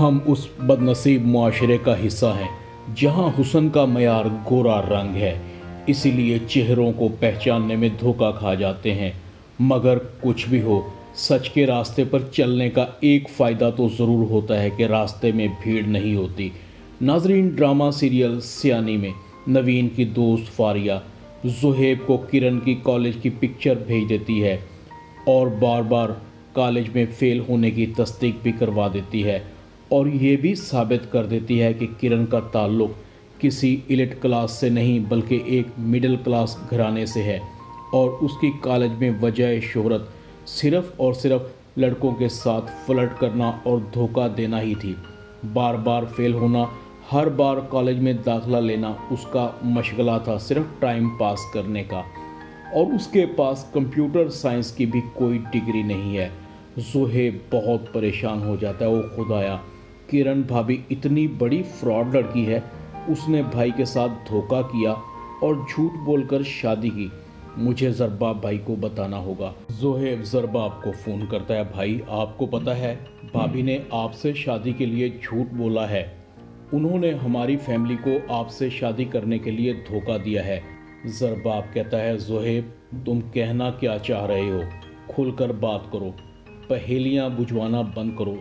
हम उस बदनसीब मुआशरे का हिस्सा हैं जहां हुस्न का मयार गोरा रंग है, इसीलिए चेहरों को पहचानने में धोखा खा जाते हैं। मगर कुछ भी हो, सच के रास्ते पर चलने का एक फ़ायदा तो ज़रूर होता है कि रास्ते में भीड़ नहीं होती। नाजरीन, ड्रामा सीरियल सियानी में नवीन की दोस्त फारिया ज़ुहैब को किरण की कॉलेज की पिक्चर भेज देती है और बार बार कॉलेज में फ़ेल होने की तस्दीक भी करवा देती है और ये भी साबित कर देती है कि किरण का ताल्लुक़ किसी इलिट क्लास से नहीं बल्कि एक मिडिल क्लास घराने से है और उसकी कॉलेज में वजह शोहरत सिर्फ़ और सिर्फ लड़कों के साथ फ्लर्ट करना और धोखा देना ही थी। बार बार फेल होना, हर बार कॉलेज में दाखिला लेना उसका मशगला था, सिर्फ टाइम पास करने का। और उसके पास कंप्यूटर साइंस की भी कोई डिग्री नहीं है। ज़ुहैब बहुत परेशान हो जाता है। वो खुदाया, किरण भाभी इतनी बड़ी फ्रॉड लड़की है, उसने भाई के साथ धोखा किया और झूठ बोलकर शादी की। मुझे ज़रबाब भाई को बताना होगा। ज़ुहैब ज़रबाब को फ़ोन करता है। भाई, आपको पता है भाभी ने आपसे शादी के लिए झूठ बोला है। उन्होंने हमारी फैमिली को आपसे शादी करने के लिए धोखा दिया है। ज़रबाब कहता है, ज़ुहैब तुम कहना क्या चाह रहे हो? खुलकर बात करो, पहेलियाँ बुझवाना बंद करो।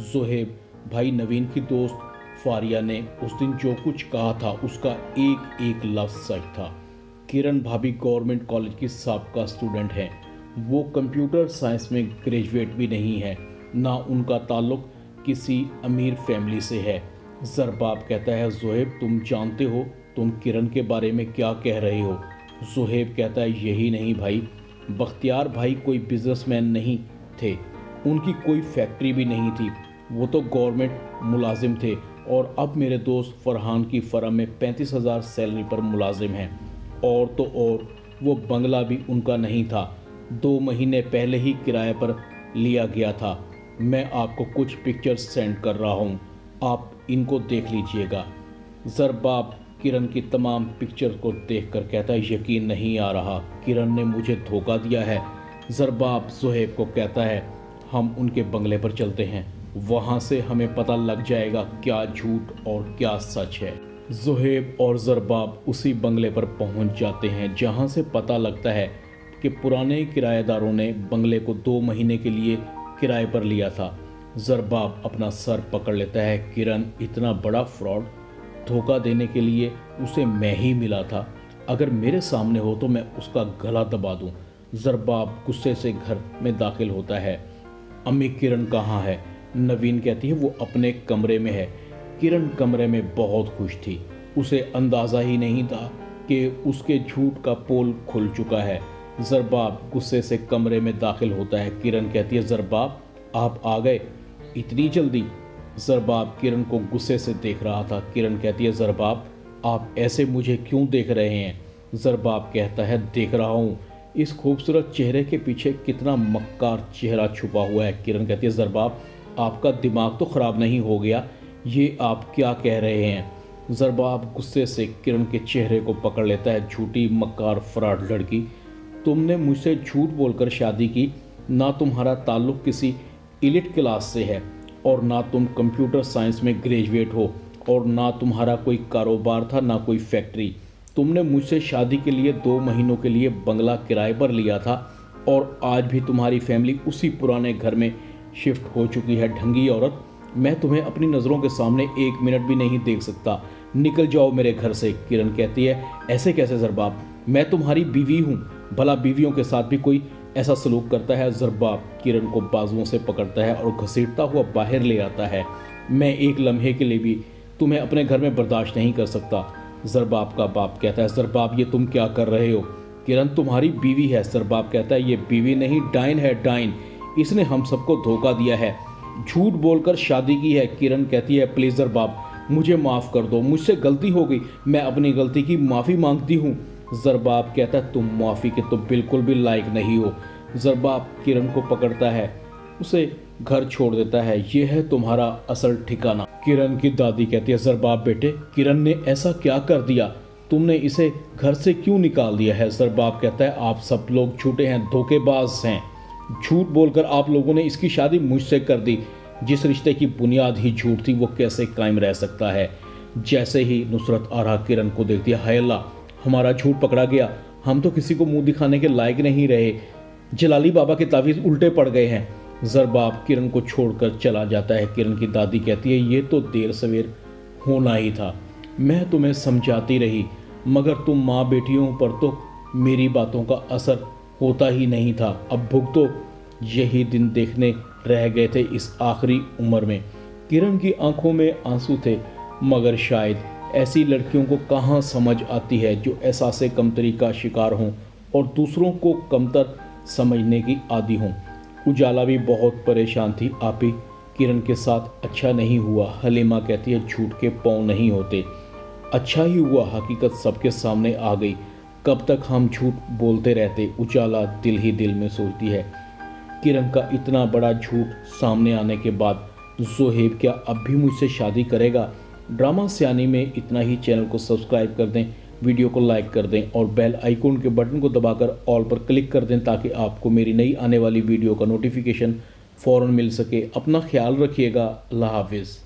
ज़ुहैब भाई, नवीन की दोस्त फारिया ने उस दिन जो कुछ कहा था उसका एक एक लफ्ज़ सच था। किरण भाभी गवर्नमेंट कॉलेज की साबका स्टूडेंट है। वो कंप्यूटर साइंस में ग्रेजुएट भी नहीं है, ना उनका ताल्लुक़ किसी अमीर फैमिली से है। ज़रबाब कहता है, ज़ुहैब तुम जानते हो तुम किरण के बारे में क्या कह रहे हो? ज़ुहैब कहता है, यही नहीं भाई, बख्तियार भाई कोई बिजनेसमैन नहीं थे, उनकी कोई फैक्ट्री भी नहीं थी, वो तो गवर्नमेंट मुलाजिम थे और अब मेरे दोस्त फरहान की फर्म में 35,000 सैलरी पर मुलाजिम हैं। और तो और वो बंगला भी उनका नहीं था, 2 महीने पहले ही किराए पर लिया गया था। मैं आपको कुछ पिक्चर्स सेंड कर रहा हूँ, आप इनको देख लीजिएगा। ज़रबाब किरण की तमाम पिक्चर को देखकर कहता है, यकीन नहीं आ रहा, किरण ने मुझे धोखा दिया है। ज़रबाब ज़ुहैब को कहता है, हम उनके बंगले पर चलते हैं, वहाँ से हमें पता लग जाएगा क्या झूठ और क्या सच है। ज़ुहैब और ज़रबाब उसी बंगले पर पहुँच जाते हैं जहाँ से पता लगता है कि पुराने किराएदारों ने बंगले को 2 महीने के लिए किराए पर लिया था। ज़रबाब अपना सर पकड़ लेता है। किरण इतना बड़ा फ्रॉड, धोखा देने के लिए उसे मैं ही मिला था। अगर मेरे सामने हो तो मैं उसका गला दबा दूं। ज़रबाब गुस्से से घर में दाखिल होता है। अम्मी, किरण कहाँ है? नवीन कहती है, वो अपने कमरे में है। किरण कमरे में बहुत खुश थी, उसे अंदाज़ा ही नहीं था कि उसके झूठ का पोल खुल चुका है। ज़रबाब गुस्से से कमरे में दाखिल होता है। किरण कहती है, ज़रबाब आप आ गए इतनी जल्दी? ज़रबाब किरण को गुस्से से देख रहा था। किरण कहती है, ज़रबाब आप ऐसे मुझे क्यों देख रहे हैं? ज़रबाब कहता है, देख रहा हूँ, इस खूबसूरत चेहरे के पीछे कितना मक्कार चेहरा छुपा हुआ है। किरण कहती है, ज़रबाब आपका दिमाग तो ख़राब नहीं हो गया? ये आप क्या कह रहे हैं? ज़रबाब गुस्से से किरण के चेहरे को पकड़ लेता है। झूठी मक्कार फ्रॉड लड़की, तुमने मुझसे झूठ बोलकर शादी की। ना तुम्हारा ताल्लुक़ किसी इलिट क्लास से है और ना तुम कंप्यूटर साइंस में ग्रेजुएट हो और ना तुम्हारा कोई कारोबार था, ना कोई फैक्ट्री। तुमने मुझसे शादी के लिए 2 महीनों के लिए बंगला किराए पर लिया था और आज भी तुम्हारी फैमिली उसी पुराने घर में शिफ्ट हो चुकी है। ढंगी औरत, मैं तुम्हें अपनी नज़रों के सामने 1 मिनट भी नहीं देख सकता, निकल जाओ मेरे घर से। किरण कहती है, ऐसे कैसे ज़रबाब, मैं तुम्हारी बीवी हूँ, भला बीवियों के साथ भी कोई ऐसा सलूक करता है? ज़रबाब किरण को बाजुओं से पकड़ता है और घसीटता हुआ बाहर ले आता है। मैं एक लम्हे के लिए भी तुम्हें अपने घर में बर्दाश्त नहीं कर सकता। ज़रबाब का बाप कहता है, ज़रबाब ये तुम क्या कर रहे हो? किरण तुम्हारी बीवी है। ज़रबाब कहता है, ये बीवी नहीं, डाइन है, डाइन, इसने हम सबको धोखा दिया है, झूठ बोलकर शादी की है। किरण कहती है, प्लीज़ ज़रबाब मुझे माफ़ कर दो, मुझसे गलती हो गई, मैं अपनी गलती की माफ़ी मांगती हूँ। ज़रबाब कहता है, तुम माफ़ी के तो बिल्कुल भी लायक नहीं हो। ज़रबाब किरण को पकड़ता है, उसे घर छोड़ देता है। ये है तुम्हारा असल ठिकाना। किरण की दादी कहती है, ज़रबाब बेटे, किरण ने ऐसा क्या कर दिया, तुमने इसे घर से क्यों निकाल दिया है? ज़रबाब कहता है, आप सब लोग झूठे हैं, धोखेबाज हैं, झूठ बोलकर आप लोगों ने इसकी शादी मुझसे कर दी। जिस रिश्ते की बुनियाद ही झूठ थी वो कैसे कायम रह सकता है। जैसे ही नुसरत आरा किरण को देखती है, हाय अल्लाह, हमारा झूठ पकड़ा गया, हम तो किसी को मुंह दिखाने के लायक नहीं रहे, जलाली बाबा के तावीज़ उल्टे पड़ गए हैं। ज़रबाब किरण को छोड़कर चला जाता है। किरण की दादी कहती है, ये तो देर सवेर होना ही था, मैं तुम्हें समझाती रही मगर तुम माँ बेटियों पर तो मेरी बातों का असर होता ही नहीं था। अब भुगतो, यही दिन देखने रह गए थे इस आखिरी उम्र में। किरण की आंखों में आंसू थे, मगर शायद ऐसी लड़कियों को कहाँ समझ आती है जो एहसास कमतरी का शिकार हों और दूसरों को कमतर समझने की आदी हों। उजाला भी बहुत परेशान थी। आपी, किरण के साथ अच्छा नहीं हुआ। हलीमा कहती है, झूठ के पाँव नहीं होते। अच्छा ही हुआ हकीकत सबके सामने आ गई, कब तक हम झूठ बोलते रहते। उजाला दिल ही दिल में सोचती है, किरण का इतना बड़ा झूठ सामने आने के बाद ज़ोहेब क्या अब भी मुझसे शादी करेगा। ड्रामा सियानी में इतना ही। चैनल को सब्सक्राइब कर दें, वीडियो को लाइक कर दें और बेल आइकॉन के बटन को दबाकर ऑल पर क्लिक कर दें ताकि आपको मेरी नई आने वाली वीडियो का नोटिफिकेशन फ़ौरन मिल सके। अपना ख्याल रखिएगा। अल्लाह हाफिज़।